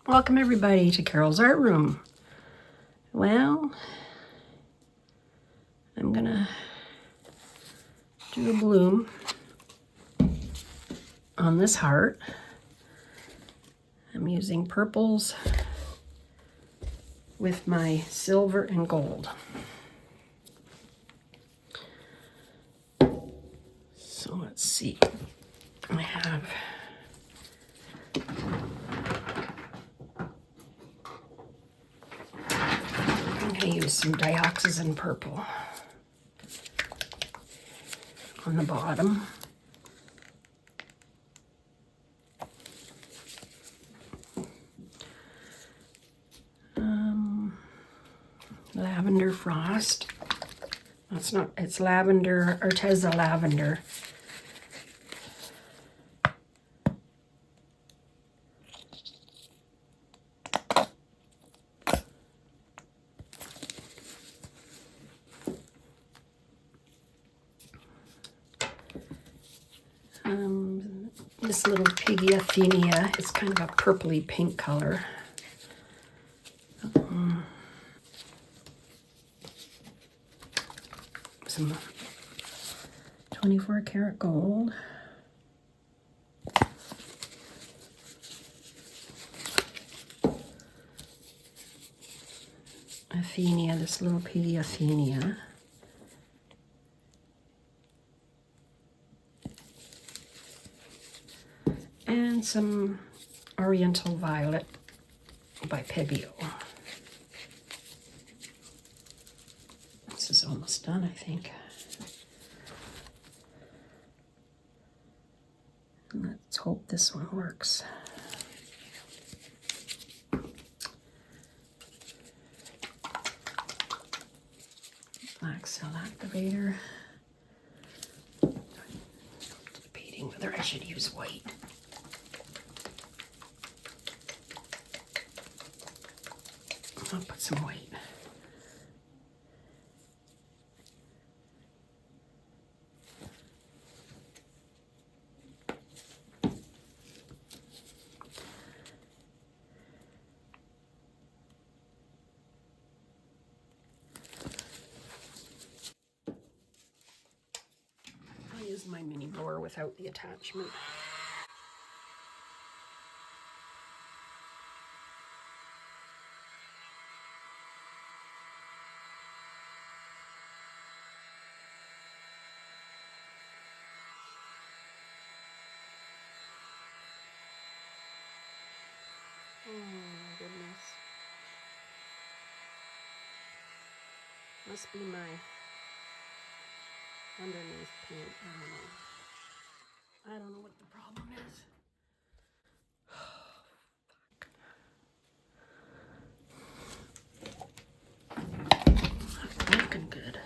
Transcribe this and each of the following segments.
Welcome everybody to Carol's Art Room. Well, I'm gonna do a bloom on this heart. I'm using purples with my silver and gold. So let's see. I have I'm going to use some dioxazine purple on the bottom. Lavender frost. That's not, it's lavender, Arteza lavender. This little piggy Athenia is kind of a purpley pink color. Some 24 karat gold. Athenia, this little piggy Athenia. And some Oriental Violet by Pebeo. This is almost done, I think. And let's hope this one works. Black cell activator. Debating whether I should use white. I'll put some white. I'll use my mini blower without the attachment. Oh my goodness. Must be my underneath paint. I don't know what the problem is. Not looking good.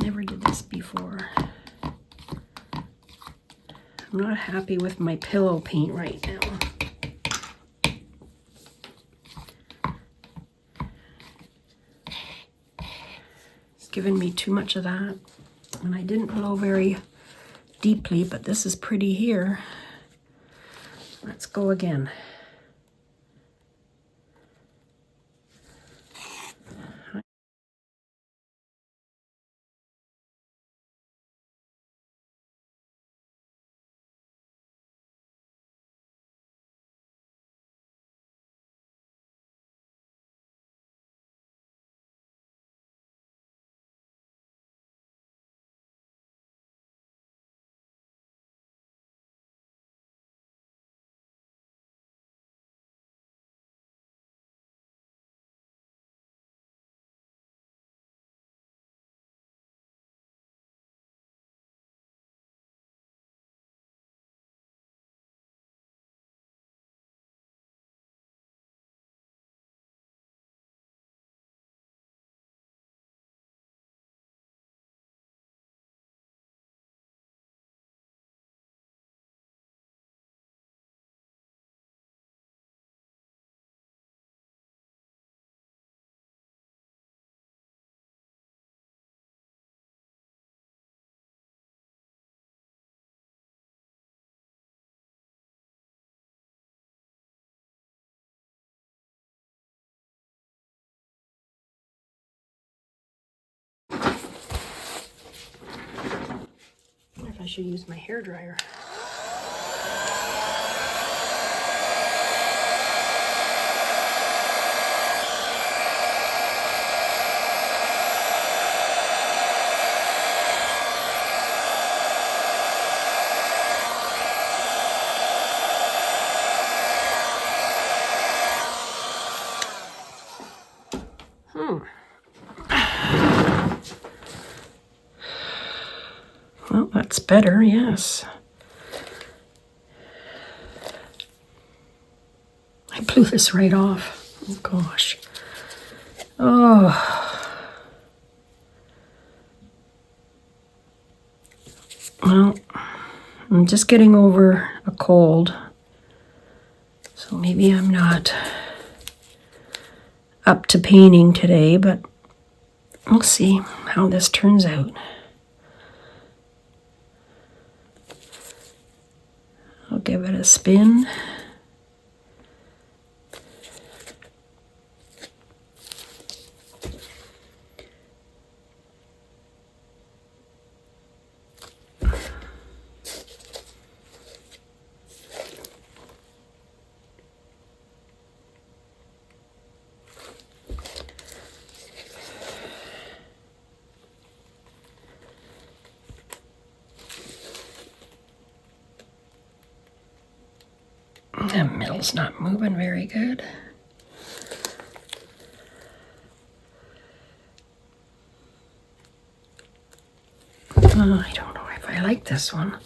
Never did this before. I'm not happy with my pillow paint right now. It's given me too much of that. And I didn't blow very deeply, but this is pretty here. Let's go again. should use my hairdryer. Well, that's better, yes. I blew this right off. Oh, gosh. Oh. Well, I'm just getting over a cold, so maybe I'm not up to painting today, but we'll see how this turns out. I'll give it a spin. The middle's not moving very good. I don't know if I like this one.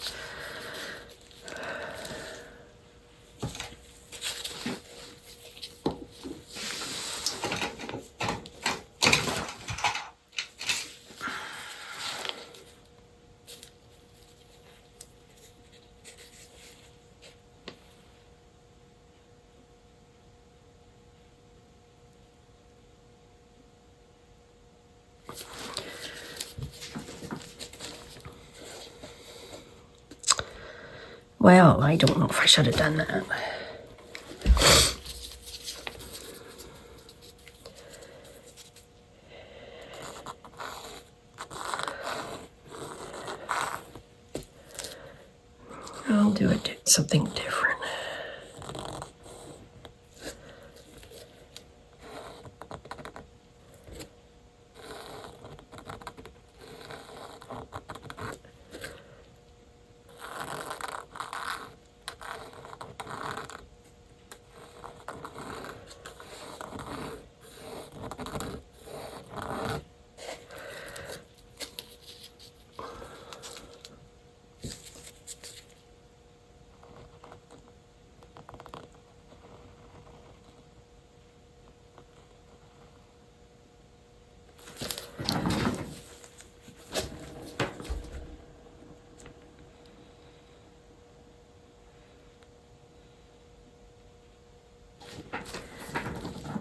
Well, I don't know if I should have done that. I'll do something different.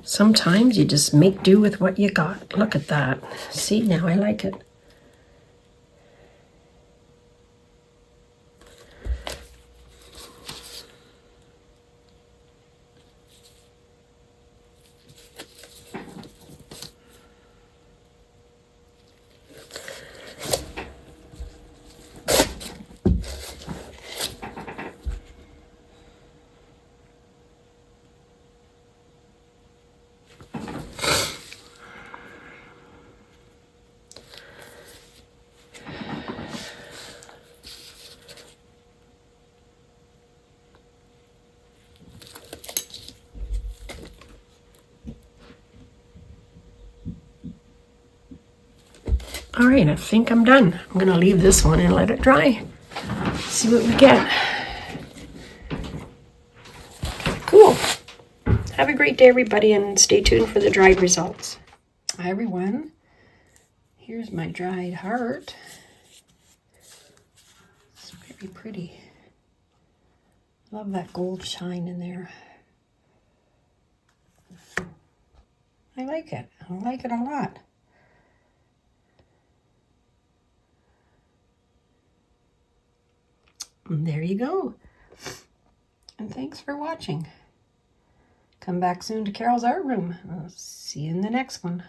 Sometimes you just make do with what you got. Look at that. See, now I like it. All right, I think I'm done. I'm gonna leave this one and let it dry. See what we get. Cool. Have a great day, everybody, and stay tuned for the dried results. Hi, everyone. Here's my dried heart. It's very pretty. Love that gold shine in there. I like it. I like it a lot. And there you go. And thanks for watching. Come back soon to Carole's Art Room. I'll see you in the next one.